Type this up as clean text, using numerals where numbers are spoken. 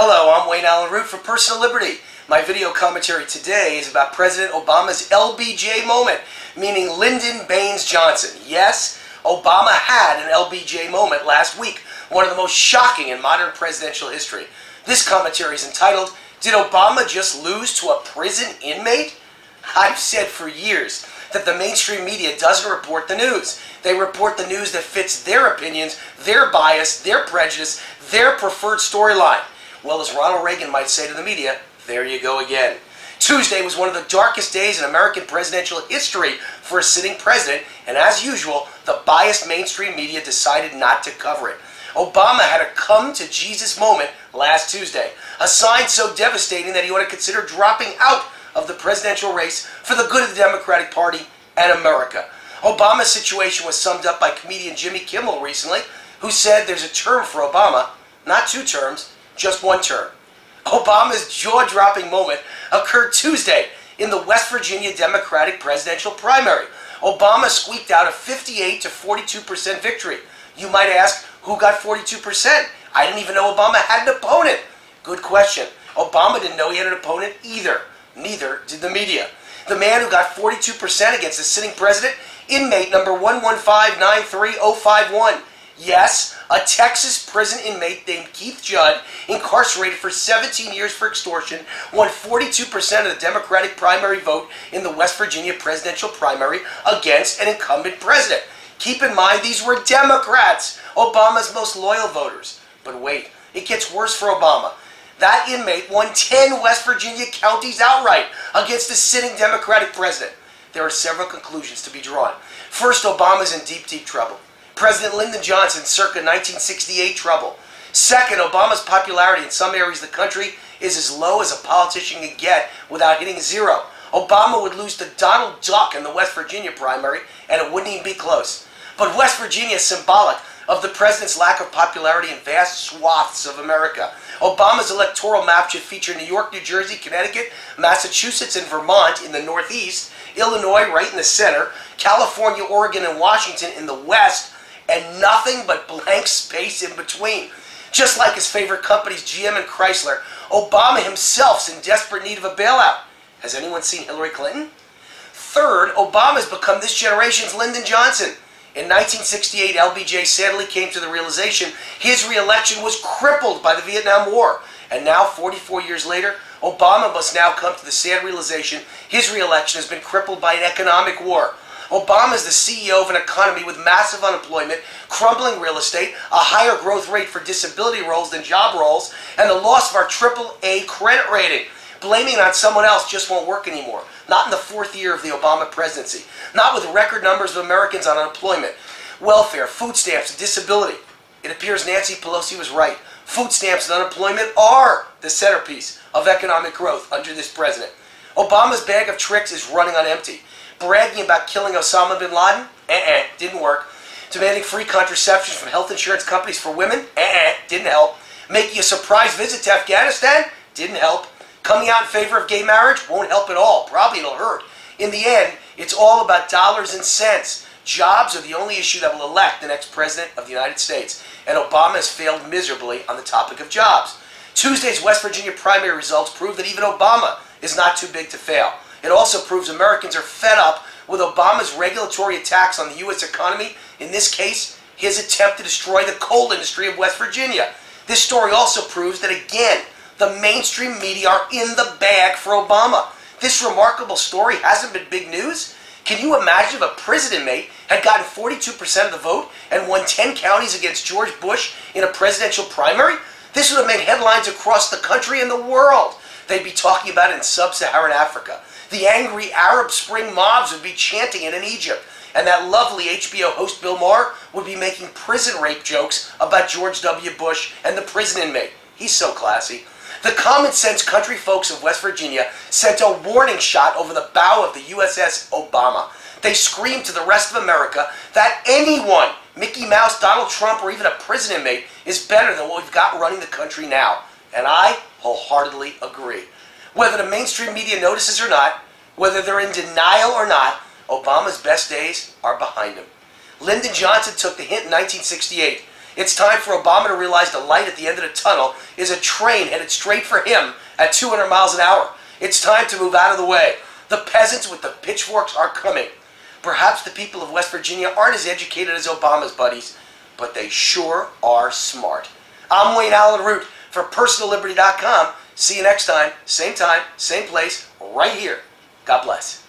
Hello, I'm Allyn Root for Personal Liberty. My video commentary today is about President Obama's LBJ moment, meaning Lyndon Baines Johnson. Yes, Obama had an LBJ moment last week, one of the most shocking in modern presidential history. This commentary is entitled, "Did Obama Just Lose to a Prison Inmate?" I've said for years that the mainstream media doesn't report the news. They report the news that fits their opinions, their bias, their prejudice, their preferred storyline. Well, as Ronald Reagan might say to the media, there you go again. Tuesday was one of the darkest days in American presidential history for a sitting president, and as usual, the biased mainstream media decided not to cover it. Obama had a come-to-Jesus moment last Tuesday, a sign so devastating that he ought to consider dropping out of the presidential race for the good of the Democratic Party and America. Obama's situation was summed up by comedian Jimmy Kimmel recently, who said there's a term for Obama, not two terms, just one term. Obama's jaw-dropping moment occurred Tuesday in the West Virginia Democratic presidential primary. Obama squeaked out a 58 to 42% victory. You might ask, who got 42%? I didn't even know Obama had an opponent. Good question. Obama didn't know he had an opponent either. Neither did the media. The man who got 42% against the sitting president, inmate number 11593-051. Yes, a Texas prison inmate named Keith Judd, incarcerated for 17 years for extortion, won 42% of the Democratic primary vote in the West Virginia presidential primary against an incumbent president. Keep in mind, these were Democrats, Obama's most loyal voters. But wait, it gets worse for Obama. That inmate won 10 West Virginia counties outright against the sitting Democratic president. There are several conclusions to be drawn. First, Obama's in deep, deep trouble. President Lyndon Johnson, circa 1968 trouble. Second, Obama's popularity in some areas of the country is as low as a politician can get without hitting zero. Obama would lose to Donald Duck in the West Virginia primary, and it wouldn't even be close. But West Virginia is symbolic of the president's lack of popularity in vast swaths of America. Obama's electoral map should feature New York, New Jersey, Connecticut, Massachusetts, and Vermont in the northeast, Illinois right in the center, California, Oregon, and Washington in the west, and nothing but blank space in between. Just like his favorite companies, GM and Chrysler, Obama himself's in desperate need of a bailout. Has anyone seen Hillary Clinton? Third, Obama's become this generation's Lyndon Johnson. In 1968, LBJ sadly came to the realization his re-election was crippled by the Vietnam War. And now, 44 years later, Obama must now come to the sad realization his re-election has been crippled by an economic war. Obama is the CEO of an economy with massive unemployment, crumbling real estate, a higher growth rate for disability rolls than job rolls, and the loss of our AAA credit rating. Blaming it on someone else just won't work anymore. Not in the fourth year of the Obama presidency. Not with record numbers of Americans on unemployment, welfare, food stamps, and disability. It appears Nancy Pelosi was right. Food stamps and unemployment are the centerpiece of economic growth under this president. Obama's bag of tricks is running on empty. Bragging about killing Osama bin Laden? Didn't work. Demanding free contraception from health insurance companies for women? Didn't help. Making a surprise visit to Afghanistan? Didn't help. Coming out in favor of gay marriage? Won't help at all. Probably it'll hurt. In the end, it's all about dollars and cents. Jobs are the only issue that will elect the next president of the United States. And Obama has failed miserably on the topic of jobs. Tuesday's West Virginia primary results prove that even Obama is not too big to fail. It also proves Americans are fed up with Obama's regulatory attacks on the U.S. economy, in this case, his attempt to destroy the coal industry of West Virginia. This story also proves that, again, the mainstream media are in the bag for Obama. This remarkable story hasn't been big news. Can you imagine if a prison inmate had gotten 42% of the vote and won 10 counties against George Bush in a presidential primary? This would have made headlines across the country and the world. They'd be talking about it in sub-Saharan Africa. The angry Arab Spring mobs would be chanting it in Egypt. And that lovely HBO host Bill Maher would be making prison rape jokes about George W. Bush and the prison inmate. He's so classy. The common sense country folks of West Virginia sent a warning shot over the bow of the USS Obama. They screamed to the rest of America that anyone, Mickey Mouse, Donald Trump, or even a prison inmate, is better than what we've got running the country now. And I wholeheartedly agree. Whether the mainstream media notices or not, whether they're in denial or not, Obama's best days are behind him. Lyndon Johnson took the hint in 1968. It's time for Obama to realize the light at the end of the tunnel is a train headed straight for him at 200 miles an hour. It's time to move out of the way. The peasants with the pitchforks are coming. Perhaps the people of West Virginia aren't as educated as Obama's buddies, but they sure are smart. I'm Allyn Root for PersonalLiberty.com. See you next time, same place, right here. God bless.